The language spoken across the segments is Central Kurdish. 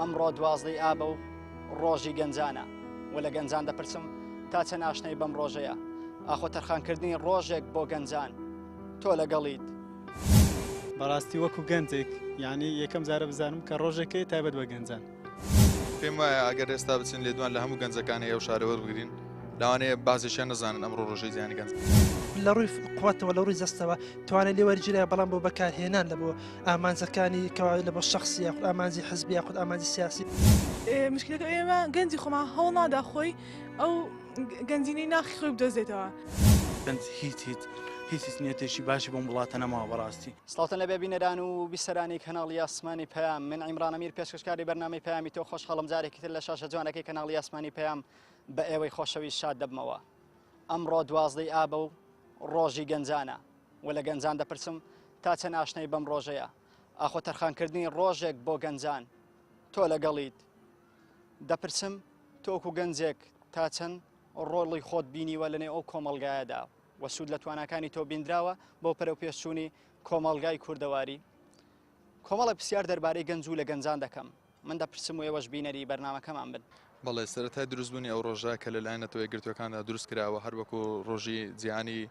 ئەمڕۆ دوازدەی ئابە و ڕۆژی گەنجانە و لە گەنجان دەپرسم تا چەند ئاشنای بەم ڕۆژەیە ئاخۆ تەرخانکردنی ڕۆژێک بۆ گەنجان تۆ لەگەڵیت بەڕاستی وەکو گەنجێک یعنی یەکەم جارە بزانم کە ڕۆژەکەی تایبەت بە گەنجان پێم وایە ئەگەر ئێستا بچین لێدوان لە هەموو گەنجەکانی ئەو شارە وەربگرین لەوانەیە بازیشیان نەزانن ئەمڕۆ ڕۆژەی زیانی گەنج لە ڕووی قوتەوە لە ڕووی زەستەوە توانێت لێ وەرگیرە بەڵام بۆ بەکارهێنان لە بۆ ئامانجەکانی کەوا لە بۆ شخصی یاخود ئامانجی حزبی یاخود ئامانجی سیاسی مشکلەکە ئێمە گەنجی خۆمان هەوڵ نادا خۆی ئەو گەنجینەی ناخی خۆی بدۆزێتەوە گەنج هیچ نیەتێکی باشی بۆم وڵاتە نەماوە بەڕاستی سڵاتن لە بێبینەران و بیسەرانی کەناڵی ئاسمانی پەیام من عیمران ئەمیر پێشکەشکاری بەرنامەی پەیامی تۆ خۆشحاڵم جارێکی تر لە شاشە جوانەکەی کەناڵی ئاسمانی پەیام بە ئێوەی خۆشەویست شاد دەبمەوە ئەمڕۆ دوازدەی ئابە و ڕۆژی گەنجانە و لە گەنجان دەپرسم تا چەند ئاشنای بەم ڕۆژەیە ئاخۆ تەرخانکردنی ڕۆژێک بۆ گەنجان تۆ لەگەڵیت دەپرسم تۆکو گەنجێک تا چەند ڕۆڵی خۆت بینیوە لەنێ ئەو کۆمەڵگایەدا و سوود لە توانەکانی تۆ بینراوە بۆ پەرە و پێشچوونی کۆمەڵگای کوردەواری کۆمەڵە پرسیار دەربارەی گەنج و لە گەنجان دەکەم من دەپرسم و ئێوەش بینەری بەرنامەکەمان بن بەڵێ سەرەتای دروستبوونی ئەو ڕۆژە کە لەلایەنەتەوەی گرتوەکاندا دروست کراوە هەر وەکو ڕۆژی جیهانی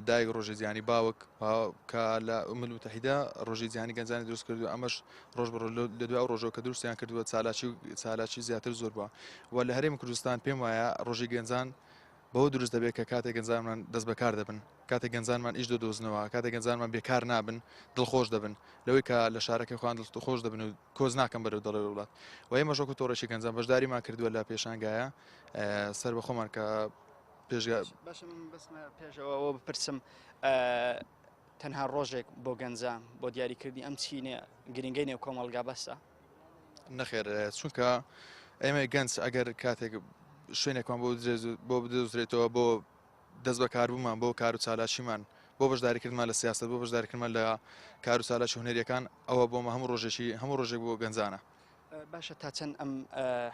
دایک ڕۆژی جیهانی باوک کە لە ئومل متحیدا ڕۆژی جیهانی گەنجانی دروست کردو ئەمەش ڕۆژ لە دوای ڕۆژەوە کە دروستیان کردووە چالاکی زیاتر زۆر بووە و لە هەرێمی کوردستان پێم وایە ڕۆژی گەنجان بەو دروست دەبێت کە کاتێک گەنجانمان دەست بەکار دەبن کاتێک گەنجانمان ئیش دەدۆزنەوە کاتێک گەنجانمان بێکار نابن دڵخۆش دەبن لەوەی کە لە شارەکەی خۆیان دڵخۆش دەبن و کۆز ناکەم بەرەو دەڵێ وڵات و ئێمە ژۆکو تۆڕێکی گەنجان بەشداریمان کردووە لە پێشانگایە سەر بە خۆمان کە پێشەوە بپرسم تەنها ڕۆژێک بۆ گەنجان بۆ دیاریکردی ئەم چینێ گرنگەی نێو کۆمەڵگا بەسە نەخێر چونکە ئێمە گەنج ئەگەر کاتێک شوێنێکمان بۆ بدۆزرێتەوە بۆ دەست بەکاربوومان بۆ کار و چالاکیمان بۆ بەشداریکردمان لە سیاست بۆ بەشداریکردمان لە کار و چالاکی هونەریەکان ئەوە بۆمە هەموو ڕۆژێک بۆ گەنجانە باشە تا چەند ئەم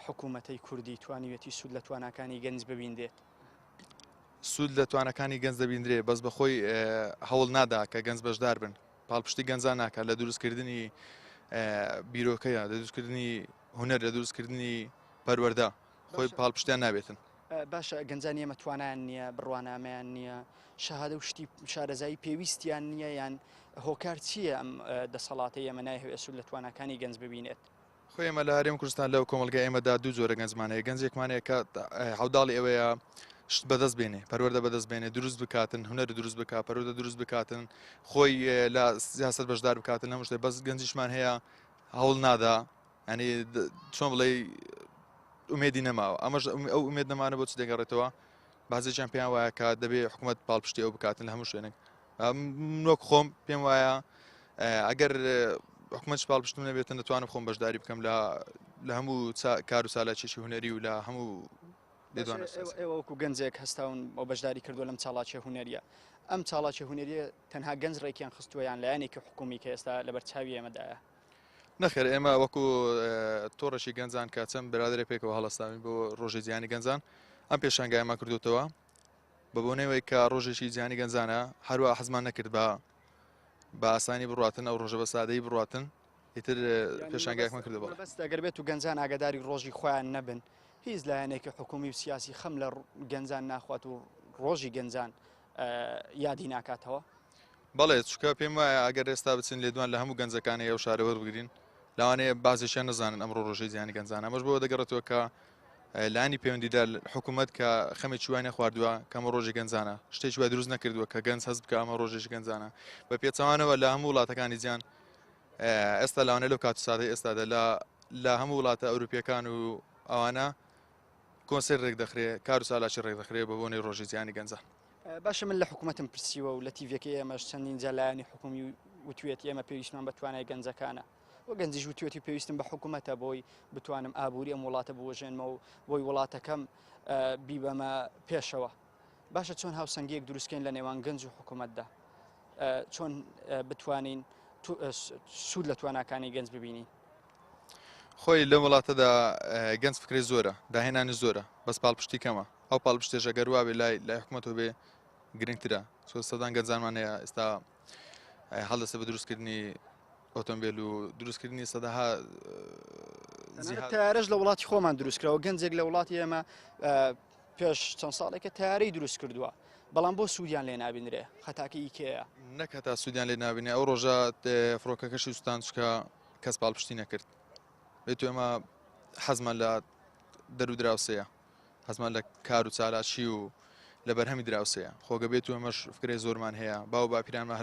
حکوومەتەی کوردی توانیوێتی سوود لە توانەکانی گەنج ببیندێت سوود لە توانەکانی گەنج دەبیندرێ بەس بەخۆی هەوڵ نادا کە گەنج بەشدار بن پاڵپشتی گەنجان ناکات لە دروستکردنی بیرۆکەیە لە دروستکردنی هونەر لە دروستکردنی پەروەردە خۆی پاڵپشتیان نابێتن باشە گەنجان ئێمە توانیان نییە بڕوانامەیان نییە شەهادە و شتی شارەزایی پێویستیان نییە یان هۆکار چییە ئەم دەسەڵاتی ئێمە نایهوێت سوود لە توانەکانی گەنج ببینێت خۆی ئێمە لە هەرێمی کوردستان لەو کۆمەلگای ئێمەدا دوو جۆرە گەنجمانەیە گەنجێکمانەیە کە هەوداڵی ئەوەیە شت بەدەست بێنێ پەروەردە بەدەست بێنێ دروست بکاتن هونەر دروست بکات پەروەردە دروست بکاتن خۆی لە سیاست بەشدار بکاتن هەموو شتێ بەس گەنجیشمان هەیە هەوڵ نادا ینی چۆن بڵێ ئومێدی نەماوە ئەمەش ئەو ئومێد نەمانە بۆ چ دەگەڕێتەوە بازێکیان پێیان وایە کە دەبێت حکوومەت پاڵپشتی ئەو بکاتن لە هەموو شوێنێک نۆک خۆم پێم وایە ئەگەر حکوومەت پاڵپشتم نەبێتن دەتوانم خۆم بەشداری بکەم لە هەموو کار و سالاکێکی هونەری و لە هەموو ئێوەکو گەنجێک هەستاون بۆ بەشداری کردو لەم چاڵاکی هونەریە ئەم چاڵاکی هونەریە تەنها گەنج ڕێکیان خستووەیان لایەنێکی حکومی کە ئێستا لە بەرچاوی ئێمەدایە نەخێر ئێمە وەکو تۆڕەشی گەنجان کە چەند برادرێ پێکەوە هەڵەستاوین بۆ ڕۆژی جیهانی گەنجان ئەم پێشانگایمە کردوتەوە بە بۆنەوەی کە ڕۆژێکی جیهانی گەنجانە هەروە حەزمان نەکرد بە ئاسانی بڕاتن ئەو ڕۆژە بە سادەی بڕاتن ئیتر پێشانگایەکمان کردەوە بەست ئەگەر بێت و گەنجان ئاگاداری ڕۆژی خۆیان نەبن هیچ لایەنێکی حکومی و سیاسی خەم لە گەنجان ناخوات و ڕۆژی گەنجان یادی ناکاتەوە بەڵێ چکە پێم وایە ئەگەر ئێستا بچین لێدوان لە هەموو گەنجەکانی ئەو شارە وەربگرین لەوانەیە بازیشیان نەزانن ئەمڕۆ ڕۆژەی جیهانی گەنجان ئەمەش بۆ دەگەڕێتەوە کە لانی پەیوەندیدا حکوومەت کە خەمێکی وای نەخواردووە کەمە ڕۆژی گەنجانە شتێکی وای دروست نەکردووە کە گەنج هەست بکە ئەمە ڕۆژێکی گەنجانە بە پێچەوانەوە لە هەموو وڵاتەکانی جیان ئێستا لەوانەیە لەو کات و سادەی ئێستادا لە هەموو وڵاتە ئەوروپیەکان و ئەوانە کۆنسەر ڕێک دەخرێ کار و سالاکی ڕێک دەخرێ بە بۆنەی ڕۆژی جیهانی گەنجان باشە من لە حکوومەتم پرسیوە و لە تیڤەکەی ئێمەش چەندین جا لایەنی حکومی وتوێت ئێمە پێویستمان بە توانای گەنجەکانە و گەنجیش وتوێتی پێویستم بە حکوومەتە بۆی بتوانم ئابووری ئەم وڵاتە بوەژێنمەوە و بۆی وڵاتەکەم بیبەمە پێشەوە. باشە چۆن هاوسەنگیەک دروستکەین لە نێوان گەنج و حکوومەتدا، چۆن بتوانین سوود لە تواناکانی گەنج ببینین. خۆی لە وڵاتەدا گەنج فکری زۆرە، داهێنانی زۆرە، بەس پاڵپشتی کەمە. ئەو پاڵپشتێژە گەرواابێ لای حکوومەتەوە بێ گرنگترە. سەدان گەنجانمانەیە ئێستا هەڵدەستە بە دروستکردنی ئۆتۆمبیل و دروستکردنی سەداها تارەش لە وڵاتی خۆمان دروستکراوە. گەنجێک لە وڵاتی ئێمە پێش چەند ساڵێکە تارەی دروست کردووە، بەڵام بۆ سوودیان لێ نابینرێ، خەتاکە ئیکەیە نەکە تا سوودیان لێ نابینێ. ئەو ڕۆژە فڕۆکەکەشی سوستان چکە کەس پاڵپشتی نەکرد. بێت ئێمە حەزمان لە دەرو دراوسەیە، حەزمان لە کار و چالاشی و لە بەرهەمی دراوسەیە. خۆگە بێت و ئەمەش فکرێ زۆرمان هەیە. باو باپیرانمان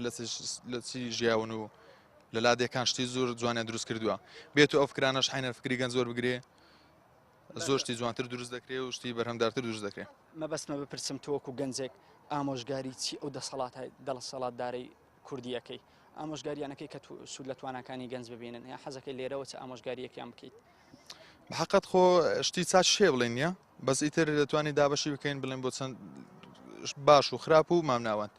لە چی ژیاون و لە لادێکان شتی زۆر جوانیان دروست کردووە. بێت و ئەو فکرانەش حینە فکری گەنج زۆر بگرێ، زۆر شتی جوانتر دروست دەکرێت و شتی بەرهەمدارتر دروست دەکرێت. مەبەستمە بپرسم تۆوەکو گەنجێک ئامۆژگاری چی ئەو دەسەڵاتدارەی کوردیەکەی ئامۆژگاریانەکەی کە سوود لە توانەکانی گەنج ببینن، یا حەزەکەی لێرەوە چه ئامۆژگاریەکیان بکەیت؟ بەحەقەت خۆ شتی چاچ شێ بڵێن نیە، بەس ئیتر دەتوانین دابەشی بکەین بڵێن بۆ چەند باش و خراپ و مامناوان.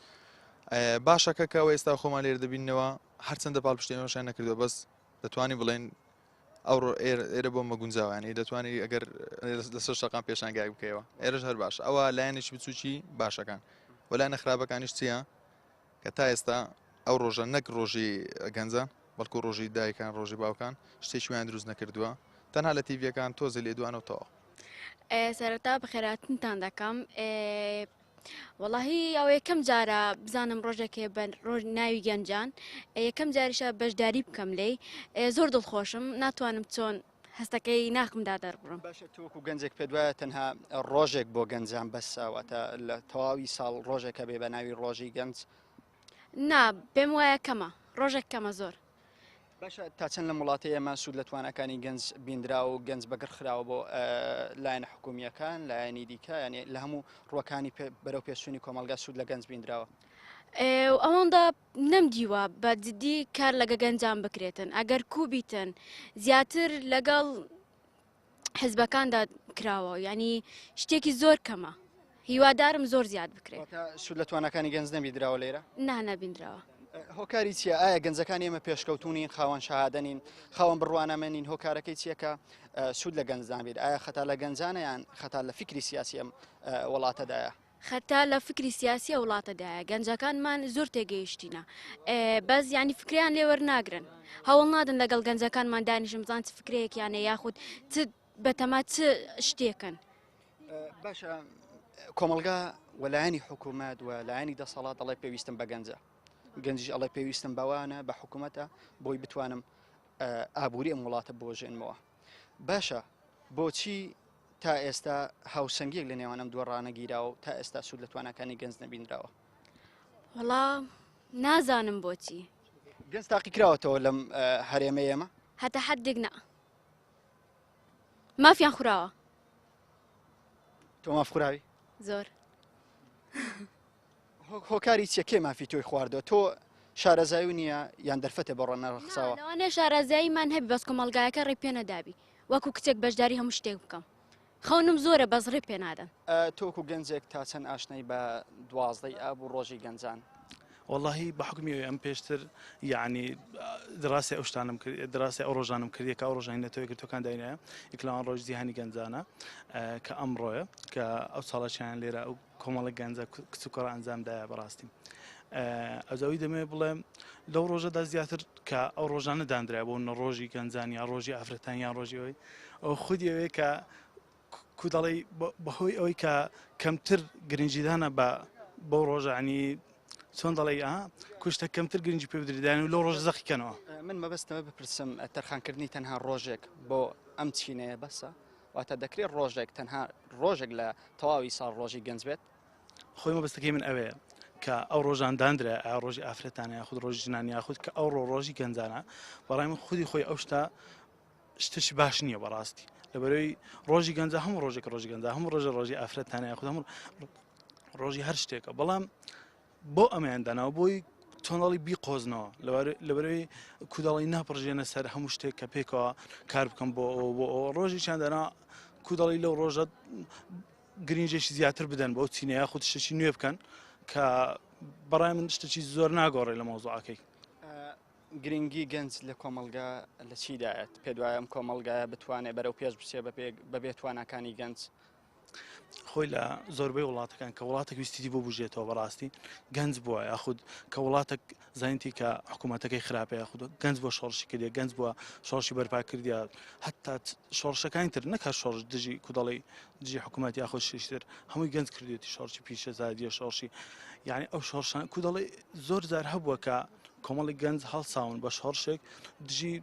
باشەکە کە ئێستا خۆمان لێرە دەبینەوە هەرچەندە پاڵپشتێمەشیان نەکردووە، بەس دەتوانین بڵێن ئەو ئێرە بۆ مەگونجاوانی دەتوانانی ئەگەر لەسەر شەقام پێشانگای بکەیەوە. ئێرەش هەر باش ئەوە لایەنێکی بچووکی باشەکان وەلای نەخراپەکانیش چییە کە تا ئێستا ئەو ڕۆژە نەک ڕۆژی گەنجان بەڵکو ڕۆژی دایکان ڕۆژی باوکان شتێکی ویان دروست نەکردووە، تەنها لە تیڤەکان تۆزە لێدوانەوەتەوە. سەرەتا بەخێراتتان دەکەم. وەڵاهی ئەو یەکەم جارە بزانم ڕۆژێکێ بە ناوی گەنجان یەکەم جاریشە بەشداری بکەم لێی زۆر دڵخۆشم، ناتوانم چۆن هەستەکەی ناخمدا دەربڕم. باشە تۆکو گەنجێک پێ دوایە تەنها ڕۆژێک بۆ گەنجان بەساوەتە لە تەواوی ساڵ ڕۆژێکە بێ بە ناوی ڕۆژی گەنج؟ نا پێم وایە کەمە، ڕۆژێک کەمە زۆر. باشە تا چەند لە وڵاتی ئێمە سوود لە توانەکانی گەنج بینرا و گەنج بەگەر خراوە بۆ لایەنە حکومیەکان لایەنی دیکە، یعنی لە هەموو ڕوەکانی بەرەو پێشوونی کۆمەلگا سوود لە گەنج بینراوە؟ ئەوەندا نەمدیوە بە جدی کار لەگە گەنجان بکرێتن. ئەگەر کوبیتن زیاتر لەگەڵ حزبەکاندا کراوە، ینی شتێکی زۆر کەمە. هیوادارم زۆر زیاد بکرێت. سوود لە توانەکانی گەنج نەبیدراوە لێرە؟ نا نەبینراوە. هۆکاری چییە؟ ئایا گەنجەکانی ئێمە پێشکەوتونین، خاوەن شەهادەنین، خاوەن بڕوانەمەنین؟ هۆکارەکەی چیەکە سوود لە گەنجدان بێت؟ ئایا خەتا لە گەنجانە یان خەتا لە فکری سیاسی ئەم وڵاتەدایە؟ خەتا لە فکری سیاسی وڵاتەدایە. گەنجەکانمان زۆر تێگەیشتینە، بەس ینی فکریان لێوەرناگرن. هەوڵ نادن لەگەڵ گەنجەکانمان دانیشم بزان چ فکرەیەکیانە یاخود بەتەما چ شتێکن. باشە کۆمەلگا وەلایەنی حکوومەت و لایەنی دەسەڵات دەڵێ پێویستم بە گەنجە، گەنجیش ئەڵێ پێویستم بەوانە بە حکوومەتە بۆی بتوانم ئابووری ئەم وڵاتە بۆژێنمەوە. باشە بۆچی تا ئێستا هاوسەنگیەک لە نێوانم دووە ڕانەگیراوە و تا ئێستا سوود لە توانەکانی گەنج نەبینراوە؟ وەڵا نازانم بۆچی. گەنج تاقی کراوەتەوە لەم هەرێمە ئێمە؟ هەتا حەدێک نا مافیان خوراوە. تۆ ماف خوراوی؟ زۆر. هۆکاری چیە کێ مافی تۆی خواردەوە؟ تۆ شارەزایی نییە یان دەرفەتە بە ڕۆنەڕخساوە؟ لەوانەیە شارەزاییمان هەبی بەس کۆمەلگایەکە ڕێ پێ نەدابی وەکو کچێک بەشداری هەموو شتێک بکەم. خەونم زۆرە بەس ڕێ پێ نادەن. تۆکو گەنجێک تا چەند ئاشنای بە دوازدەی ئاب و ڕۆژی گەنجان؟ والله بحكمي ام بيشتر يعني دراسه اوشتانم دراسه اوروجانم كريه كاوروجان نتو كرتو كان داينا يكلان روج ذهني غنزانا كامروه كاوصالشان ليرا او كومال غنزا كسكر انزام دا براستي ازوي دمه بلا لو روجا دا زياتر كاوروجان داندرا بو روجي غنزانيا روجي افريتانيا روجي او خدي ك كودالي بهوي او كمتر غرينجيدانا با روجا يعني چۆن دەڵێ کوشتە کەمتر گرنگی پێ بدرێدان و لەو ڕۆژ زەقیکەنەوە. من مەبەستمە بپرسم تەرخانکردنی تەنها ڕۆژێک بۆ ئەم چینەیە بەسە واتە دەکرێت ڕۆژێک تەنها ڕۆژێک لە تەواوی ساڵ ڕۆژی گەنج بێت؟ خۆی مەبەستەکەی من ئەوەیە کە ئەو ڕۆژان دانرا ڕۆژی ئافرەتانە یاخود ڕۆژی ژنان یاخود کە ئەو ڕۆژی گەنجانە بەڕای من خودی خۆی ئەو شتە شتێکی باش نییە بەڕاستی لەبەرەوەی ڕۆژی گەنجە هەموو ڕۆژێک ڕۆژی گەنجە هەموو ڕۆژە ڕۆژی ئافرەتانە یاخود هەموو ڕۆژی هەر شتێکە بەڵام بۆ ئەمەیان داناوە بۆی تۆنەڵی بیقۆزنەوە لەبەرەوەی کودەڵی ناپڕژێنە سەر هەموو شتێک کە پێکەوە کار بکەم بۆ ڕۆژێکیان دەنا کودەڵی لەو ڕۆژە گرنجێکی زیاتر بدەن بۆ چینەیە خودت شتێکی نوێ بکەن کە بەڕای من شتێکی زۆر ناگۆڕێ لە مۆزوعەکەی. گرنگی گەنج لە کۆمەلگا لە چیدایەت پێ دوایە ئەم کۆمەلگایە بتوانێت بەرەو پێش بچێ بەبێ توانەکانی گەنج. خۆی لە زۆربەی وڵاتەکان کە وڵاتێک ویستی بۆ بژێتەوە بەڕاستی گەنج بووە یاخود کە وڵاتێک زانیتی کە حکوومەتەکەی خراپەیە یاخود گەنج بۆ شۆڕشی کردێ گەنج بووە شۆڕشی بەرپا کردیا هەتا شۆڕشەکانی تر نەکە شۆڕش دژی کودەڵی دژی حکوومەت یاخۆ شتر هەمووی گەنج کردێتی شۆڕشی پیشەزادیە شۆڕشی یعنی ئەو شۆڕشان کودەڵی زۆر جار هەبووە کە کۆمەڵی گەنج هەڵساون بە شۆڕشێک دژی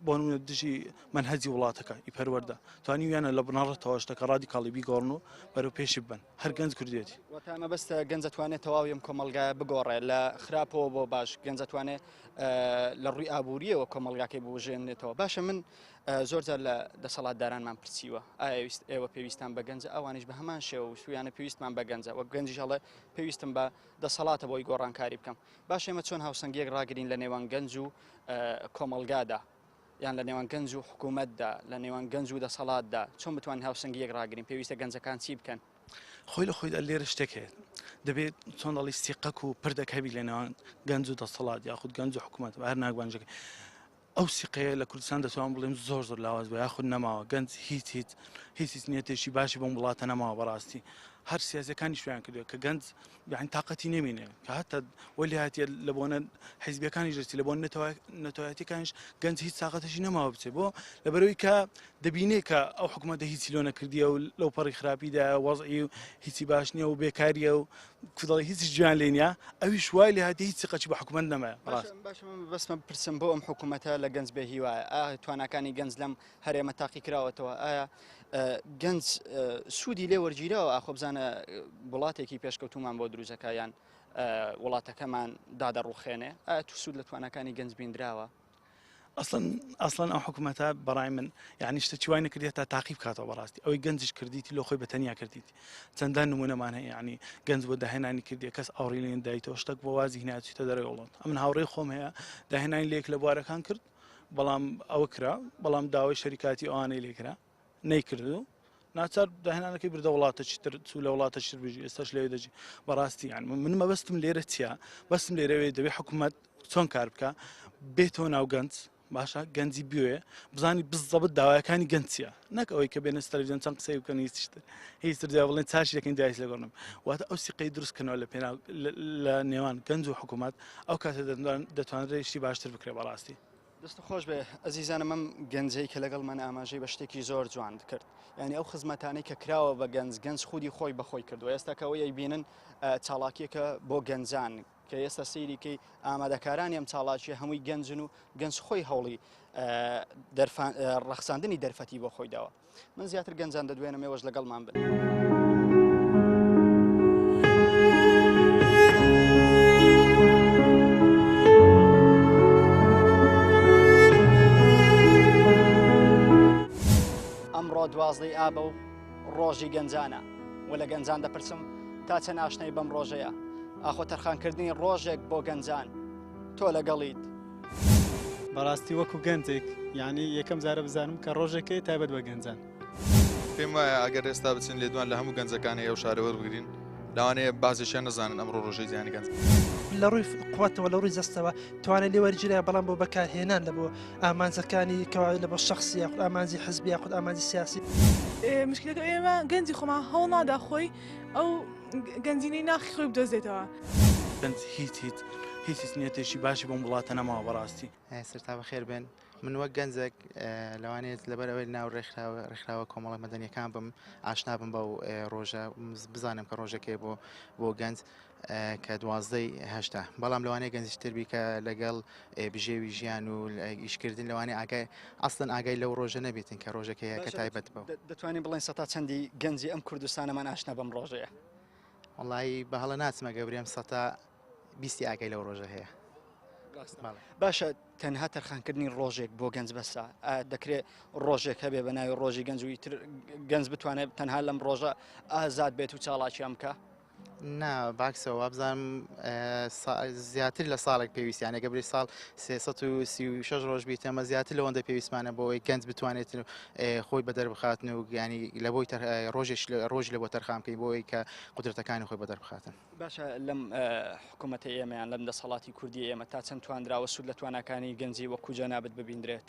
بۆ نمونە دژی منهەجی وڵاتەکە ئیپەروەەردە توانی ویانە لە بناڕەتەوە شتەکە ڕادیکاڵی بیگۆڕن و بەرەو پێشی بن هەر گەنج کردێتی. وەتانە بەستە گەنج دەتوانێت تەواوی ئەم کۆمەلگایە بگۆڕێ لە خراپەوە بۆ باش گەنج دەتوانێت لە ڕووی ئابوووریەوە کۆمەلگاکەی بژێنێتەوە. باشە من زۆرجار لە دەسەڵاتدارانمان پرسیوە ئایا ئێوە پێویستان بە گەنج ئەوانش بە هەمان شێوە و سویانە پێویستمان بە گەنجە وە گەنجی هەڵێ پێویستم بە دەسەڵاتە بۆی گۆڕانکاری بکەم. باش ئێمە چۆن هاوسەنگیەک ڕاگرین لە نێوان گەنج و کۆمەلگادا یان لە نێوان گەنج و حکوومەتدا لە نێوان گەنج و دەسەڵاتدا چۆن بتوانین هاوسەنگیەک ڕاگرین پێویستە گەنجەکان چی بکەن؟ خۆی لە خۆیدا لێرە شتێک هەیە دەبێت چۆن دەڵی سیقەک و پردەک هەبی لە نێوان گەنج و دەسەڵات یاخود گەنج و حکوومەت هەر ناگوانجەکە ئەو سیقەیە لە کوردستان دەتوان بڵێم زۆر لاواز بە یاخود نەماوە گەنج هیچ نیەتێکی باشی بۆم وڵاتە نەماوە بەڕاستی هەر سیاسەکانی شویان کردوێت کە گەنج یعنی تااقەتی نەمینێ کە هەتا وەلی هاتیە لە بۆنە حیزبیەکانی ژەتی لە بۆ نەتەوایەتەکانش گەنج هیچ تااقەتەشی نەماوە بچێت بۆ لەبەرەوەی کە دەبینێ کە ئەو حکوومەتە هیچی لۆ نەکردیە و لەو پەڕی خراپیدا وەزعی و هیچی باش نییە و بێکاریە و کودەڵی هیچ جوان لێ نیە ئەویش وای لێ هاتی هیچ سقەچی بە حکوومەت نەمایە. باشە بەسمە پرسم بۆ ئەم حکوومەتە لە گەنج بێ هیوایە ئایا توانەکانی گەنج لەم هەرێمە تاقی کراوەتەوە ئایا گەنج سوودی لێ وەرگیرەوە ئاخۆ بزانە وڵاتێکی پێشکەوتومان بۆ دروستەکە یان وڵاتەکەمان دادەڕوخێنێ ئایا تو سوود لە توانەکانی گەنج بینراوە؟ ئەسڵەن ئەو حکوومەتە بەڕای من یعنی شتێکی وای نەکردێت تا تاقیب بکاتەوە بەڕاستی ئەوەی گەنجش کردیتی لۆ خۆی بەتەنیا کردیتی چەندان نمونەمان هەیە یعنی گەنج بۆ داهێنانی کردی کەس ئاوڕی لێن دایتەوە شتێک بۆ وازی هیناچیتە دەرەوەی وڵات ئەمن هاوڕێی خۆم هەیە داهێنانی لێک لە بوارەکان کرد بەڵام ئەوە کرا بەڵام داوای شەریکاتی ئەوانەی لێکرا نەیکردو ناچار داهێنانەکەی بردە وڵاتەی تر چوو لە وڵاتەش تر بژی ئێستاش لێ دەجی بەڕاستی یان من مەبەستم لێرە چییە بەستم لێرەوەی دەبێت حکوومەت چۆن کار بکە بێتەوە ناو گەنج باشە گەنجی بوێ بزانی بزەبت داوایەکانی گەنجە نەک ئەوەی کە بێنە تەلەڤیزیۆن چەند قسەی بکەن هیچ تر جا بڵێن چاشی دەکەین دایس لەگەڕم واتە ئەو سیقەی دروستکردنەوە لە نێوان گەنج و حکوومەت ئەو کاتە دەتوانرێت شتی باشتر بکرێ بەڕاستی. دەست خۆش بێ ئەزیزانم ئەم گەنجەی کە لەگەڵ من ئاماژەی بە شتێکی زۆر جوان کرد ینی ئەو خزمەتانەی کە کراوە بە گەنج خودی خۆی بەخۆی کردو ئێستاکەەوەی بینن چاڵاکیەکە بۆ گەنجان کە ئێستا سیریکەی ئامادەکارانی ئەم چاڵاکیە هەمووی گەنجن و گەنج خۆی هەوڵی ڕەخساندنی دەرفەتی بۆ خۆی داوە. من زیاتر گەنجان دەدوێنم ئێوەش لەگەڵمان بن. ئەمڕۆ 12 ئابە و ڕۆژی گەنجانە و لە گەنجان دەپرسم تا چەند ئاشنای بەم ڕۆژەیە ئاخۆ تەرخانکردنی ڕۆژێک بۆ گەنجان تۆ لەگەڵیت؟ بەڕاستی وەکو گەنجێک یعنی یەکەم جارە بزانم کە ڕۆژەکەی تایبەت بە گەنجان پێم وایە ئەگەر ئێستا بچین لێدوان لە هەموو گەنجەکانی ئەو شارە وەربگرین لەوانەیە بازیشیان نەزانن ئەمڕۆ ڕۆژەی زیانی گەنج لە ڕووی قوتەوە لە ڕووی جەستەوە توانێت لێ وەرگیرە بەڵام بۆ بەکارهێنان لە بۆ ئامانجەکانی کەوا لە بۆ شخصی یاخود ئامانجی حزبی یاخود ئامانجی سیاسی مشکلەکە ئێمە گەنجی خۆمان هەوڵ نادا خۆی ئەو گەنجینەی ناخی خۆی بدۆزێتەوە گەنج هیچ نیەتێکی باشی بۆم وڵاتە نەماوە بەڕاستی. سەرتا بەخێر بێن من وەک گەنجێک لەوانێت لەبەر ئەوەی ناو ڕێکخراوە کۆمەڵە مەدەنیەکان بم ئاشنا بم بەو ڕۆژە بزانم کە ڕۆژەکەی بۆ گەنج کە 12 بەڵام لەوانەیە گەنجی تربی کە لەگەڵ بژێوی ژیان و ئیشکردن لەوانەیە ئاگای ئەسڵەن ئاگای لەو ڕۆژە نەبێتن کە ڕۆژەکەی کە تایبەت بەوە. دەتوانین بڵێن سەتا چەندی گەنجی ئەم کوردستانەمان ئاشنا بەم ڕۆژەیە؟ وڵی بە هەڵە ناچمە گەورێم سەتا 20 ئاگای لەو ڕۆژە هەیە. باشە تەنها تەرخانکردنی ڕۆژێک بۆ گەنج بەسا دەکرێت ڕۆژێک هەبێ بە ناوی ڕۆژی گەنج و گەنج بتوانێت تەنها لەم ڕۆژە ئازاد بێت و چاڵاکیان بکە؟ نا باکسەوە بزانم زیاتر لە ساڵێک پێویستیانە گەبری ساڵ 336 ڕۆژ بیت ئەمە زیاتر لەوەندە پێویستمانە بۆەوەی گەنج بتوانێت خۆی بەدەر بخاتن و ینی لە بۆی ڕۆژ لە بۆ تەرخامکەی بۆی کە قدرەتەکانی خۆی بەدەر بخاتن. باشە لەم حکوومەتە ئێمەیان لەم دەسەڵاتی کوردی ئێمە تا چەند توانراوە سوود لە توانەکانی گەنجی وەکو جەنابەت ببیندرێت.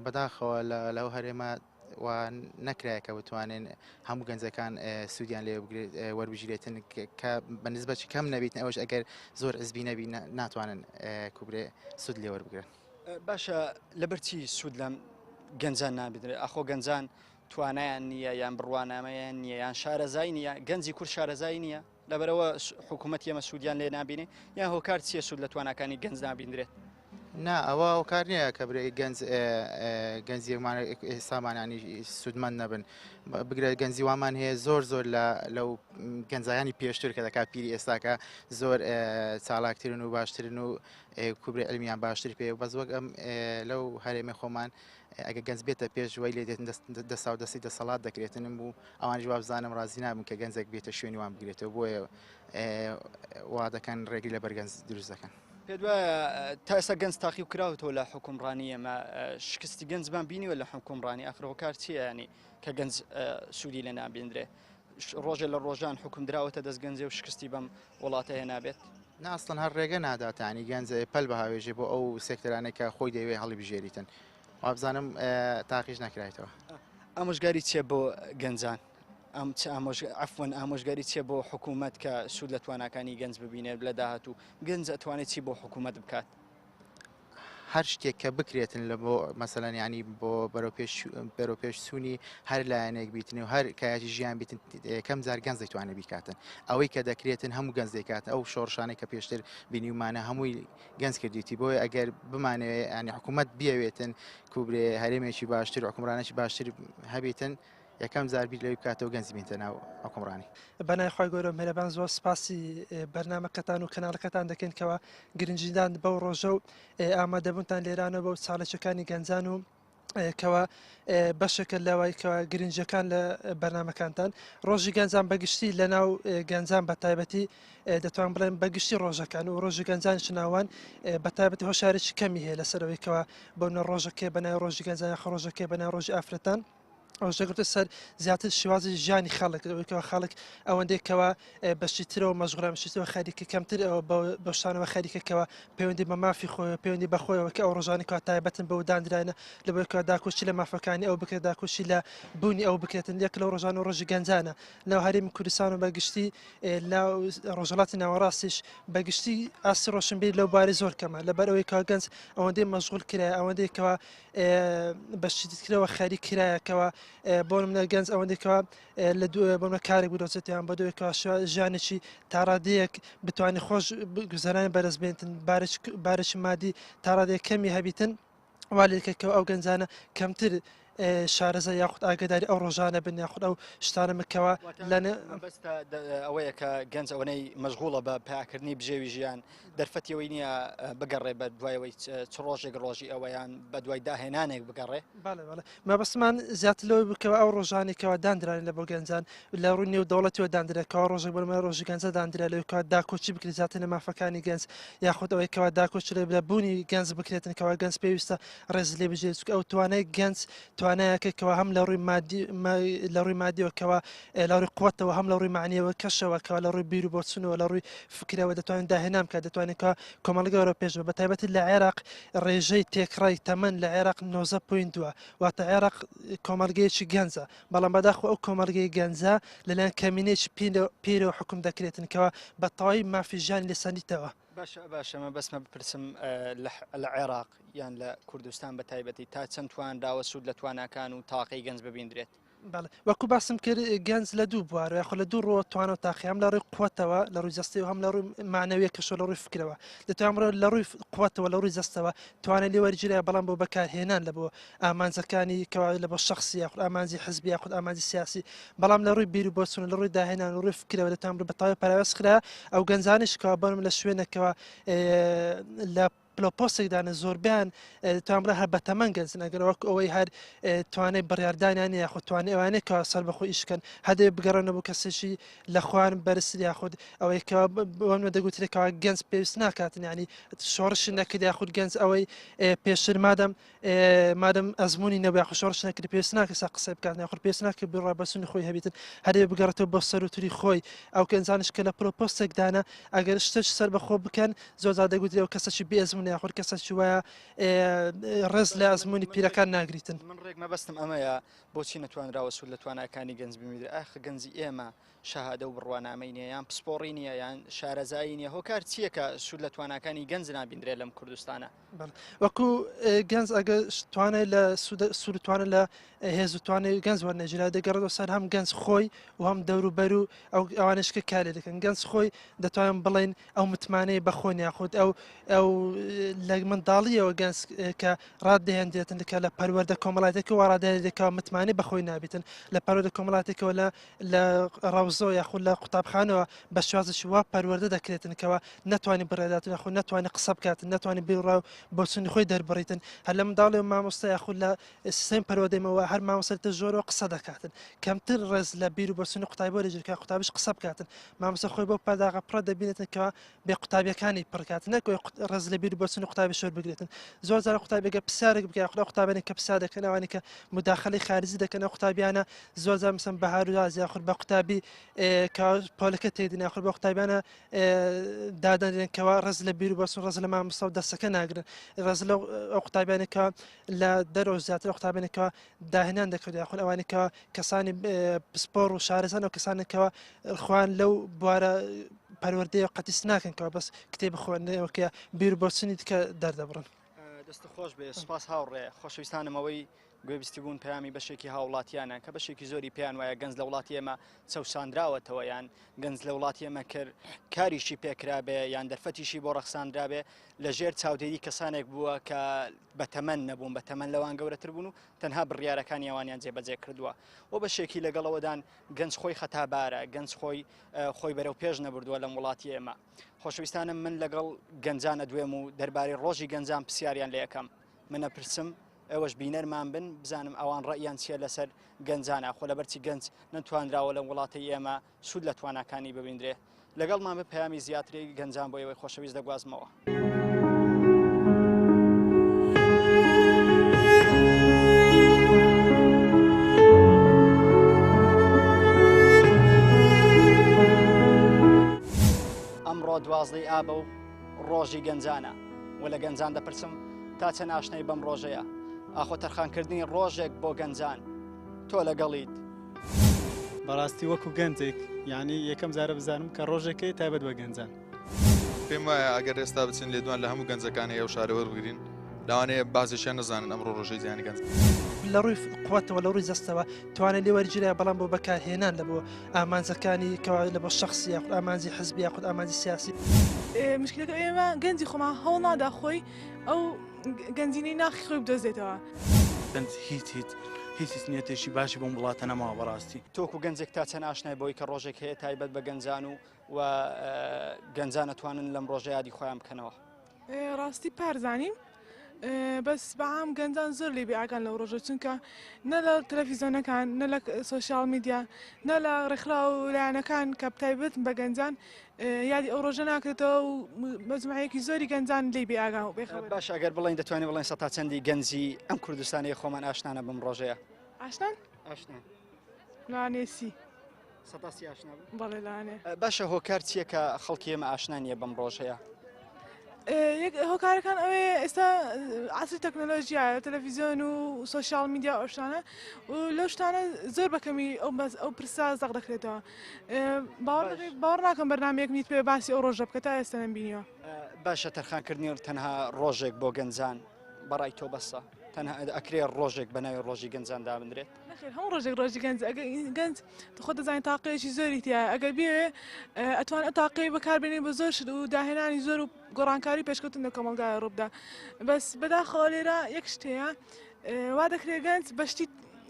بەداخەوە لەو هەرێمە و نەکرایەکە بتوانین هەموو گەنجەکان سوودیان لێ وەربژیرێتن کە بەنسبەت کەم نەبیت ئەوش ئەگەر زۆر ئەزبی نەبی ناتوانن کوبرێ سوود لێ وەربگرن. باشە لەبەرچی سوود لەم گەنجان نابدرێت ئەخۆ گەنجان توانایان نییە یان بڕوانامەیان نییە یان شارەزای نییە گەنجی کورد شارەزایی نییە لەبەرەوە حکوومەت ئێمە سوودیان لێ نابینێ یان هۆکار چییە سوود لە توانەکانی گەنج نابیندرێت. نا ئەوە کار نییە کە برێ گەنجیمان ئێستامانانی سوودمەند نەبن بگرێت گەنجی وامان هەیە زۆر لەو گەنجایانی پێشتر کە دەکات پیری ئێستاکە زۆر چالاکترن و باشترن و کوبرێ ئەلمیان باشتر پێ بەس وەک ئەم لەو هەرێمە خۆمان ئەگە گەنج بێتە پێش وای لێ دێتن دەسا و دەستی دەسەڵات دەکرێتن بوو ئەوان جواب بزانم ڕازی نابن کە گەنجێک بێتە شوێنی وان بگرێتەوە بۆیە وا دەکەن ڕێگری لە بەرگەنج دروست دەکەن. پێت وایە تا ئێستا گەنج تاقی و کراوەوە لە حکومڕانی ئێمە شکستی گەنجمان بینیوە لە حکومڕانی ئەخرەوەکار چییە ینی کە گەنج سوودی لە نابیندرێ ڕۆژە لە ڕۆژان حکوم دراوەتە دەست گەنجێ و شکستی بەم وڵاتە هێنابێت. ناستن هەر ڕێگە ناداتانی گەنج پەل بەهاوێژێ بۆ ئەو سێکتەرانێکە خۆی دەوێ هەڵی بژێریتن وابزانم تاقیش نەکرایەوە. ئامۆژگاری چیە بۆ گەنجان عفوان ئامۆژگاری چیە بۆ حکوومەت کە سوود لە توانەکانی گەنج ببینێت لە داهاتوو گەنج ئەتوانێت چی بۆ حکوومەت بکات. هەر شتێک کە بکرێتن لە بۆ مەسەلەن ینی بۆ بەرەوپێش سوونی هەر لایەنێک بیتن و هەر کایاتی ژیان بیتن کەم جار گەنج دەتوانێت بیکاتن ئەوەی کە دەکرێتن هەموو گەنج دەکات ئەو شۆڕشانەی کە پێشتر بینیومانە هەمووی گەنج کردیتی بۆیە ئەگەر بمانەوێت ینی حکوومەت بیاوێتن کوبرێ هەرێمێکی باشتر حکومڕانێکی باشتر هەبێتن یەکەم زار بیت لەوی بکاتەوە گەنج بینتە ناو حکومڕانی. بەنای خۆی گەورە مهرەبان زۆر سپاسی بەرنامەکەتان و کەناڵەکەتان دەکەن کەەوە گرنجیدان بەو ڕۆژە و ئامادەبوونتان لێرانەوە بە و چاڵەچەکانی گەنجان و کەوا بەشێکە لەوەی کەوا گرنجەکان لە بەرنمەکانتان ڕۆژی گەنجان بەگشتی لە ناو گەنجان بە تایبەتی دەتوان بڵێن بەگشتی ڕۆژەکان و ڕۆژی گەنجان شناوان بە تایبەتی هۆشارێکی کەمی هەیە لەسەرەوەی کەوا بۆنە ڕۆژەکێ بەنای ڕۆژی گەنجان خە ڕۆژەکێ بەنای ڕۆژی ئافرەتان ئەوژەگرتە سەر زیاتر شێوازی ژیانی خەڵکەوە خەڵک ئەوەندێکەوە بەشیترەوە مەژغولە مشتەوە خەریکە کەمتر ئەوە بەشانەوە خەریکەکەەوە پەیوەندی بە مافی خۆی پەیوەندی بەخۆیەوە کە ئەو ڕۆژانێکەوە تایبەتن بە دانرانە لە بۆیەوە داکۆچی لە مافەکانی ئەو بکرێت داکۆچی لە بوونی ئەو بکرێتن لێک لەو ڕۆژان و ڕۆژی گەنجانە لەو هەرێمی کوردستان و بەگشتی ڕۆژهڵاتی ناوەڕاستیش بەگشتی ئاسی ڕۆشنبیر لەو باری زۆر کەمە لەبەرەوەی کە گەنج ئەوەندەی مەژغول کرایە ئەوەندێکەوە بەشیترەوە خەری کرایەکەوە بۆ منە گەنج ئەوەندێکەوە لە بۆمە کارێک بدۆچێتیان بە دوێکەوە ژیانێکی تاڕادەیەک بتوانانی خۆش گوزارانی بەرزبێنتن بارێکی مادی تاڕادەیە کەمی هەبیتن وا لێکەکەەوە ئەو گەنجانە کەمتر شارەزە یاخود ئاگداری ئەو ڕۆژانە بن یاخود ئەو شتانەمەکەەوە لەنە بەستە ئەوەیە کە گەنج ئەوەی مەژغوڵە بە پیاکردنی بژێوی ژیان دەرفەتیەوەی نییە بگەڕێ بە دوایەوەی چ ڕۆژێک ڕۆژی ئەوەیان بە دوای داهێنانێک بگەڕێ مەبەستمان زیاتر لەوەی بکەوە ئەو ڕۆژانێکەوە دانرانی لە بۆ گەنجان لە ڕووی نێو دەوڵەتیەوە دانرێکەوە ڕۆژێک بەمە ڕۆژی گەنجە دانرا لەوەکەوە داکۆچی بکرێت زیاتر لە مافەکانی گەنج یاخود ئەوەیەکەوە داکۆچ لە بوونی گەنج بکرێتن کەەوە گەنج پێویستە ڕێز لێ بژێت چکە ئەو توانای گەنج توانایەکەکەەوە هەم لە ڕووی مادیەوەکەوە لە ڕووی قوتەوە هەم لە ڕووی معنیەوە کەشەوەکەەوە لە ڕووی بیر و بۆچونەوە لە ڕووی فکرەوە دەتوانین داهێنام کە دەتوانێتەوە کۆمەڵگەەوە پێشەوە بە تایبەتی لە عێراق ڕێژەی تێکڕای تەمەەن لە عێراق 90.2 واتە عێراق کۆمەلگەیەکی گەنجە بەڵام بەداخۆ ئەو کۆمەلگەی گەنجە لەلایەن کەمینێکی پێرەوە حکوم دەکرێتن کەەوە بە تەواوی مافی ژیان لێسەنیتەوە. باشەمە بەسمە بپرسم لە عێراق یان لە کوردستان بە تایبەتی تا چەند توانراوە سوود لە توانەکان و تاقی گەنج ببیندرێت. وەکو باسم کرد گەنج لە دوو بوارە یاخۆ لە دوو ڕۆ توانە و تاقی هەم لە ڕووی قوتەوە لە ڕووی جەستەوە هەم لە ڕووی معنەویە کەشۆ لە ڕووی فکرەوە دەتوانڕە لە ڕووی قوتەوە لە ڕووی جەستەوە توانێت لێ وەرگیرە بەڵام بۆ بەکارهێنان لە بۆ ئامانجەکانی کەوا لە بۆ شخصی یاخود ئامانجی حزبی یاخود ئامانجی سیاسی بەڵام لە ڕووی بیر و بۆچوون لە ڕووی داهێنان و ڕووی فکرەوە دەتوان بە تاوی پاراوەست کرا ئەو گەنجانش کەوا بەرم لە شوێنێکەوە لە پلۆپۆستێکدانە زۆربیان توان بڵێ هەر بەتەمەن گەنجن ئەگەر وەک ئەوەی هەر توانای بڕیاردانیان یاخود توانێ ئەوانەیە کە سەر بەخۆی ئیشکەن هەدێ بگەڕێنە بۆ کەسێکی لە خوان بەرز یاخود ئەوەی کە بۆمە دەگوترێکەوە گەنج پێویست ناکاتن ینی شۆڕشی نەکرد یاخود گەنج ئەوەی پێشتر مادەم ئەزمموی نەبوو یاخود شۆڕش نەکرد پێویست ناکەسا قسە بکات یاخود پێویست ناکرد بڕا بەسوونی خۆی هەبیتن هەرێ بگەڕێتەوە بۆ سەروتری خۆی ئەو گەنجانش کە لە پرۆپۆستێکدانە ئەگەر شتش سەر بەخۆ بکەن زۆر دەگوترێ و کەسەی بێزمون یاخود کەسەی وایە ڕێز لە ئەزمموی پیرەکان ناگریتن من ڕێک مەبەستم ئەمەیە بۆچی نەتوانراوە سوود لە توانەکانی گەنج بمیدرێ ئاخ گەنجی ئێمە شەهادە و بڕوانامەی نیە یان پسپۆڕی نییە یان شارەزایی نیە هۆکار چییە کە سوود لە توانەکانی گەنج نابیندرێت لەم کوردستانە وەکو گەنج ئەگە توانای لە سوودتوانە لە هێز و توانێت گەنج وەرنەژرا دەگەڕێتەوە سەر هەم گەنج خۆی و هەم دەوروبەر و ئەو ئەوانشکە کارێ دەکەن گەنج خۆی دەتوانن بڵێن ئەو متمانەی بەخۆن یاخود ئەو لە منداڵیەوە گەنج کە ڕاددەهێنرێتن کە لە پەروەردە کۆمەڵاتێکە و ڕاددەکەوە متمانەی بەخۆی نابێتن لە پەروەردە کۆمەڵاتێکەوە لە ڕەوزۆ یاخود لە قوتابخانەوە بە شوازش وا پەروەردە دەکرێتن کەەوە ناتوانانی بڕێداتن یاخود ناتوانانی قسە بکاتن ناتوانانی بیڕاو بۆ چنی خۆی دەربڕیتن هەر لە منداڵی مامۆستا یاخود لە سیستەم پەروەردەیەوە هەر مامۆستا زۆرەوە قسە دەکاتن کەمتر ڕێز لە بیر و بۆچنی قوتابی بۆ لەژێرکە قوتابیش قسە بکاتن مامۆستا خۆی بۆ پەرداغە پڕە دەبینێتن کەەوە بێ قوتابیەکانی پڕکاتن نەکۆی ڕێز لە بیر و بۆچنی قوتابی شۆر بگرێتن زۆر جارە قوتابێکە پرسیارێک بکە یاخود قوتابانی کە پرسیار دەکەن ئەوانی کە مداخلەی خارجی دەکەن ئەو قوتابیانە زۆر جار مثلا بە هاروراز یاخود بە قوتابی کە پۆلەکە تێدن یاخود بە قوتابیانە دادەنێن کەەوە ڕێز لە بیر و بۆچن ڕێز لە مامۆستا و دەستەکە ناگرن ڕێز لە ئەو قوتابیانێکە لە دەرەوە زیاتر قوتابێنێکەوە داهێنان دەکرد یاخود ئەوانێکەوە کەسانی پسپۆڕ و شارەزان و کەسانێکەوە خوان لەو بوارە پەروەردەیە قەتیس ناکەنکەوە بەس کتێب خوێندنەوەکە بیر و بۆچنی دیکە دەردەبڕن دەستە خۆش بێ سپاس هاوڕێ خۆشەویستانمەوەی گوێبیستی بوون پەیامی بەشێکی هاوڵاتیانە کە بەشێکی زۆری پێیان وایە گەنج لە وڵاتی ئێمە چەوساندراوەتەوە یان گەنج لە وڵاتی ئێمە کرد کاریشی پێکرابێ یان دەرفەتیشی بۆ ڕەخساندرابێ لە ژێر چاودێری کەسانێک بووە کە بەتەمەن نەبوون بەتەمەن لەوان گەورەتر بوون و تەنها بڕیارەکانی ئەوانیان جێبەجێ کردووە و بەشێکی لەگەڵەوەدان گەنج خۆی خەتابارە گەنج خۆی بەرەو پێش نەبردووە لەم وڵاتی ئێمە خۆشەویستانم من لەگەڵ گەنجانە دوێم و دەربارەی ڕۆژی گەنجان پرسیاریان لێ یەکەم منە پرسم ئەوەش بینەرمان بن بزانم ئەوان ڕەئیان چیە لەسەر گەنجانە خۆ لەبەرچی گەنج نەتوانراوە لە وڵاتی ئێمە سوود لە توانەکانی ببیندرێ لەگەڵمان بە پەیامی زیاتری گەنجان بۆ ئەوەی خۆشەویست دەگوازمەوە. ئەمڕۆ 12 ئابە و ڕۆژی گەنجانە و لە گەنجان دەپرسم تا چەند ئاشنای بەم ڕۆژەیە ئاخۆ تەرخانکردنی ڕۆژێک بۆ گەنجان تۆ لەگەڵیت بەڕاستی وەکو گەنجێک یعنی یەکەم جارە بزانم کە ڕۆژەکەی تایبەت بە گەنجان پێم وایە ئەگەر ئێستا بچین لێ دوان لە هەموو گەنجەکانی ئەو شارەوە بگرین لەوانەیە بازیشیان نەزانن ئەمڕۆ ڕۆژەی زیانی گەنج لە ڕووی قوتەوە لە ڕووی جەستەوە توانێت لێ وەرگیرە بەڵام بۆ بەکارهێنان لە بۆ ئامانجەکانی کەوا لە بۆ شخصی یاخود ئامانجی حزبی یاخود ئامانجی سیاسی مشکلەکە ئێمە گەنجی خۆمان هەوڵ نادا خۆی ئەو گەنجینەی ناخی خۆی بدۆزێتەوە گەنج هیچ نیەتێکی باشی بۆم وڵاتە نەماوە بەڕاستی تۆکو گەنجێک تا چەند ئاشنای بۆی کە ڕۆژێک هەیە تایبەت بە گەنجان و گەنجان نەتوانن لەم ڕۆژە یادی خۆیان بکەنەوە ڕاستی پارزانیم بەس بەعام گەنجان زۆر لێ بێئاگان لەو ڕۆژە چونکە نە لە تەلەڤیزیۆنەکان نە لە سۆشیال میدیا نە لە ڕێکخرا و لایەنەکان کە تایبەت بە گەنجان یادی ئەو ڕۆژە ناکرێتەوە و مەجموعەیەکی زۆری گەنجان لێ بێئاگان و بێخەبەر باش ئەگەر بڵین دەتوانێت بڵێن سە تا چەندی گەنجی ئەم کوردستانی خۆمان ئاشنانە بم ڕۆژەیە ئاشنان لانێسی سەتاسی ئاشنا بەڵێ لانێ باشە هۆکار چییە کە خەڵکی ئێمە ئاشنانیە بەم ڕۆژەیە هۆکارەکان ئەوێ ئێستا عسری تەکنۆلۆژیایە تەلەڤیزیۆن و سۆشیال میدیا ئەو شتانە و لەو شتانە زۆر بەکەمی ئەو پرسا زەق دەکرێتەوە باوەڕ ناکەم بەرنامەیەک نیت پێ باسی ئەو ڕۆژە بکە تا ئێستا نەمبینیوە باشە تەرخانکردنی تەنها ڕۆژێک بۆ گەنجان بەڕای تۆ بەسە تەنها ئەکرێ ڕۆژێک بە ناوی ڕۆژی گەنجان دابدرێت هەموو ڕۆژێک ڕۆژی گەنج گەنج خۆ دەزانین تاقەیەکی زۆری تایە ئەگەر بێ ئەتوان تاقی بەکاربێنین بە زۆر شت و داهێنانی زۆر و گۆڕانکاری پێشکەوتن لە کۆمەلگای ڕووبدا بەس بەداخەوە لێرە یەک شتەیە وا دەکرێت گەنج بەشتی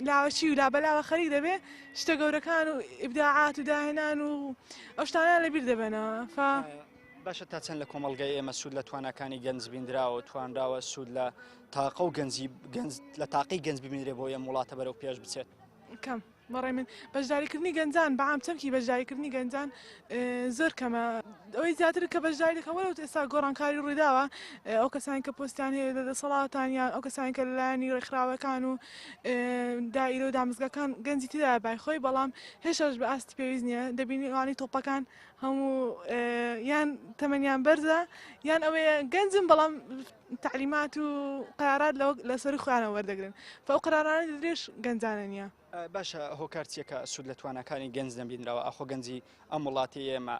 لاوەچی و لابەلاوە خەریک دەبێ شتە گەورەکان و ئیبداعات و داهێنان و ئەو شتانیان لەبیر دەبێنەوە باشە تا چەند لە کۆمەڵگای ئێمە سوود لە توانەکانی گەنج بینراوە توانراوە سوود لە تاقە و لە تاقی گەنج ببینرێ بۆ ئەم وڵاتە بەرەو پێش بچێت کەم بەڕێ من بەشداریکردنی گەنجان بەعام چەمکی بەشداریکردنی گەنجان زۆر کەمە ئەوەی زیاتر کە بەشداری دەکەوەرەوە ئێستا گۆڕانکاری ڕوویداوە ئەو کەسانی کە پۆستیان هەیە لە دەسەڵاتانیان ئەو کەسانی کە لەلایەنی ڕێکخراوەکان و دائیرە و دامزگەکان گەنجی تدا بای خۆی بەڵام هێشەش بە ئاستی پێویست نییە دەبینیوانی تۆپەکان هەموو یان تەمەنیان بەرزە یان ئەوەیە گەنجم بەڵام تعلیمات و قرارات لەسەری خۆیانە وەردەگرن فەو قرارانە درێژ گەنجانە نییە باشە هۆکارچیەکە سوود لە توانەکانی گەنج دەبینراوە ئەخۆ گەنجی ئەم وڵاتی ئێمە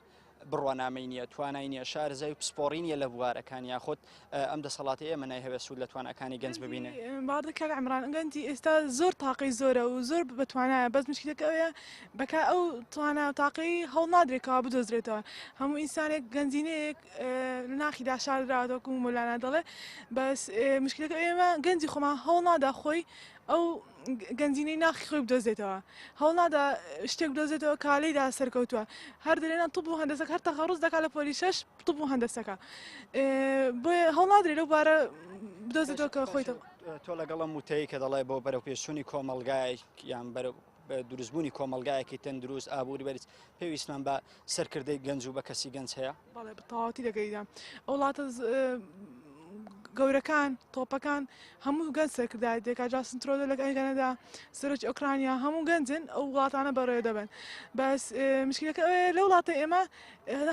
بڕوانامەی نییە توانای نییە شارزای و پسپۆڕی نیە لە بوارەکان یاخۆت ئەم دەسەڵاتی ئێمە نایهەوێت سوود لە توانەکانی گەنج ببینێ باڕکە عمران گەنجی ئێستا زۆر تاقی زۆرە و زۆر بتوانایە بەس مشکلەکەوەیە بەکە ئەو توانە و تاقی هەڵ نادرێتەوە بدۆزرێتەوە هەموو ئینسانێک گەنجینەیەک ناخیدا شاردراوەتەوەکو مولانە دەڵێ بەس مشکلەکە ئێمە گەنجی خۆمان هەڵ نادا خۆی ئەو گەنجینەی ناخی خۆی بدۆزێتەوە هەڵ نادا شتێک بدۆزێتەوە کالەیدا سەرکەوتووە هەر دەرێنان توپ و هەندەسەک هەر تەخەڕوز دەکات لە پۆلیسەش توپ و هەندەسەکە بۆیە هەڵ نادرێت لەو بارە بدۆزێتەوە کە خۆی تۆ لەگەڵم وتەیە کە دەڵێ بۆ بەرەو پێشوونی کۆمەلگایەک یان دروستبوونی کۆمەلگایەکی تەندروست ئابووری بەرز پێویستمان بە سەرکردەی گەنج و بە کەسی گەنج هەیە بەڵێ بەتەواوەتی دەگەیدا ئەو وڵاتە گەورەکان تۆپەکان هەموو گەنج سەرکردای دێکا جاسنترۆدە لە ئەیگەنەدا سەرۆکی ئۆکرانیا هەموو گەنجن ئەو وڵاتانە بەڕێوە دەبن بەس مشکلەکە ئەوەیە لە وڵاتە ئێمە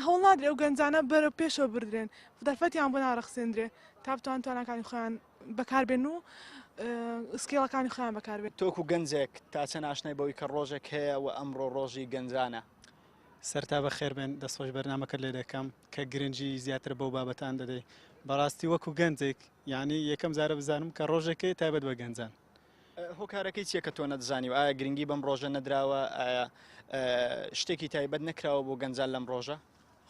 هەوڵ نادرێت ئەو گەنجانە بەرە پێشەوە بردرێن دەرفەتیان بۆ ناڕەخسێندرێ تا بتوان توانەکانی خۆیان بەکاربێن و سکێڵەکانی خۆیان بەکاربێت تۆکو گەنجێک تا چەند ئاشنای بەوەی کە ڕۆژێک هەیە و ئەمڕۆ ڕۆژی گەنجانە سەرتا بە خێربێن دەستخۆش بەرنامەکە لێ دەکەم کە گرنگی زیاتر بەو بابەتان دەدەی بەڕاستی وەکو گەنجێک یعنی یەکەم جارە بزانم کە ڕۆژێکی تایبەت بە گەنجان هۆکارەکەی چیە کە تۆ نەدەزانی و ئایا گرنگی بەم ڕۆژە نەدراوە ئایا شتێکی تایبەت نەکراوە بۆ گەنجان لەم ڕۆژە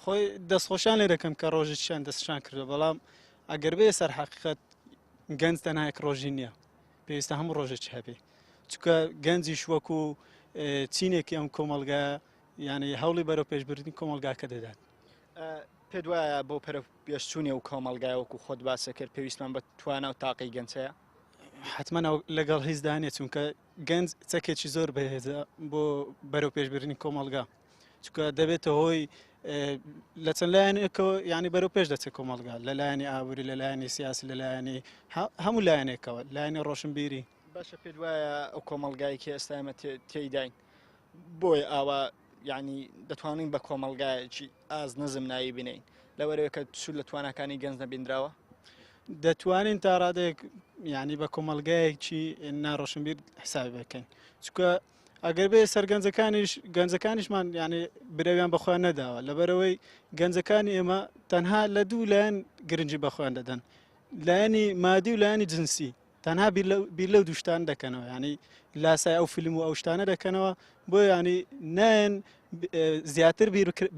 خۆی دەستخۆشیان لێ دەکەم کە ڕۆژی چیان دەستشان کردو بەڵام ئەگەر بێ سەر حەقیقەت گەنج تەنها ڕۆژی نییە پێویستە هەموو ڕۆژێکی هەبێ چونکە گەنجیش وەکو چینێکی ئەم کۆمەلگا یعنی هەوڵی بەرەو پێشبردننی کۆمەلگاکە دەدات پێ وایە بۆ پێشچوونی و کۆمەلگای وەکو خۆت باسە کرد پێویستمان بە توانە و تاقی گەنجەیە حتمما لەگەڵ هیچ دانێت چونکە گەنج چەکێکی زۆر بەهێزە بۆ بەرەو پێشبردننی کۆمەلگا چونکە دەبێتە هۆی لە چەند لایەنێکەوە ینی بەرەو پێش دەچێت کۆمەلگا لەلایەنی ئابووری لەلایەنی سیاسی لەلایەنی هەموو لایەنێکەوە لایەنی ڕۆشنبیری باشە پێ وایە ئەو کۆمەلگایکی ئێستا ئێمە تێیداین بۆی ئاوا یعنی دەتوانین بە کۆمەلگایەکی ئاز نەزم نایی بینین لەوەرەوە کە سوود لە توانەکانی گەنج نەبینراوە دەتوانین تا ڕادێک ینی بە کۆمەلگایەکی ناڕۆشنبیر حسابی بکەین چونکە ئەگەر بێ سەر گەنجەکانیشمان ینی برەویان بەخۆیان نەداوە لەبەرەوەی گەنجەکانی ئێمە تەنها لە دوو لایەن گرنگی بەخۆیان دەدەن لایەنی مادی و لایەنی جنسی تەنها بیر لەو دووشتان دەکەنەوە ینی لاسای ئەو فیلم و ئەو شتانە دەکەنەوە بۆ ینی نایەن زیاتر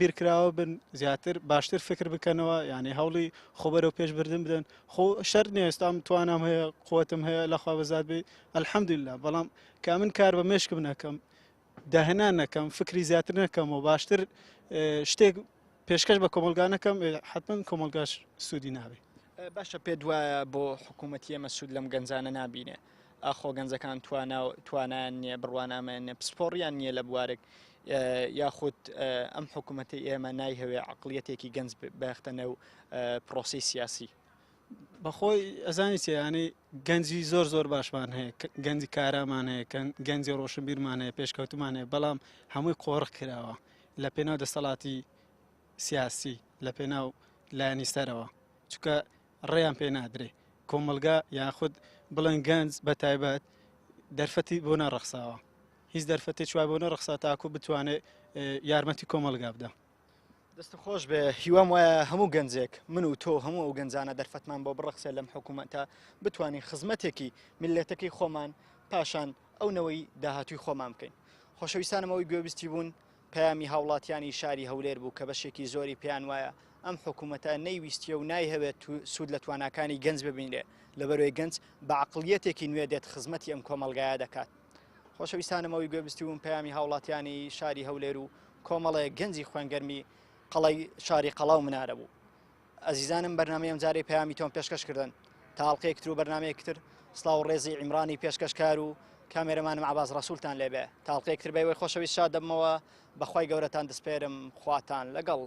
بیرکراوە بن زیاتر باشتر فکر بکەنەوە ینی هەوڵی خۆبەرەوە پێشبردن بدەن خۆ شەر نیە ئێستام توانام هەیە قوتم هەیە لەخوا بەزات بێ ئەلحەمدوللا بەڵام کە من کار بە مێشکم نەکەم داهێنان نەکەم فکری زیاتر نەکەم و باشتر شتێک پێشکەش بە کۆمەلگا نەکەم حتمما کۆمەلگاش سوودی نابێت باشە پێ وایە بۆ حکوومەتی ئێمە سوود لەم گەنجانە نابینێ ئاخۆ گەنجەکان توانیان نییە بڕوانامەیان نیە پسپۆڕیان نییە لە بوارێک یاخود ئەم حکوومەتی ئێمە نایهەوێ عقلیەتێکی گەنج بەختەنە و پرۆسی سیاسی بەخۆی ئەزانی ینی گەنجی زۆر باشمان هەیە گەنجی کارامان هەیە گەنجی ڕۆشنبیرمان هەیە پێشکەوتمان هەیە بەڵام هەمووی قۆڕق کراوە لە پێناو دەسەڵاتی سیاسی لە پێناو لایەنی سەرەوە چونکە ڕێیان پێ نادرێ کۆمەلگا یاخود بڵێن گەنج بە تایبەت دەرفەتی بۆ نەڕەخساوە هیچ دەرفەتێک وای بۆ نەڕەخسا تاکو بتوانێت یارمەتی کۆمەلگا بدە دەست خۆش بێ هیوام وایە هەموو گەنجێک من و تۆ هەموو ئەو گەنجانە دەرفەتمان بۆ بڕەخسێ لەم حکوومەتە بتوانین خزمەتێکی میلەتەکەی خۆمان پاشان ئەوەوەی داهاتوی خۆمان بکەین خۆشەویستانمەوەی گوێبیستی بوون پەیامی هاوڵاتیانی شاری هەولێر بوو کە بەشێکی زۆری پێیان وایە ئەم حکوومەتە نەیویستیە و نایهەوێت سوود لە توانەکانی گەنج ببینێ لەبەرۆی گەنج بە عقلیەتێکی نوێ دێت خزمەتی ئەم کۆمەلگایە دەکات خۆشەویستانمەوەی گوێبیستی بوون پەیامی هاوڵاتیانی شاری هەولێر و کۆمەڵێ گەنجی خوێنگەرمی قەڵی شاری قەڵاو منارە بوو. ئەزیزانم بەرنمەیەم جارێ پەیامی تۆم پێشکەشکردن تاڵقەیەکتر و بەرنمەیەکتر سڵاو ڕێزی عیمرانی پێشکەشکار و کامێرەمانم عباس ڕەسوولتان لێبێ تاڵقەیەکتر بەوەی خۆشەویست شاد دەبمەوە بەخوای گەورەتان دەسپێرم خواتان لەگەڵ.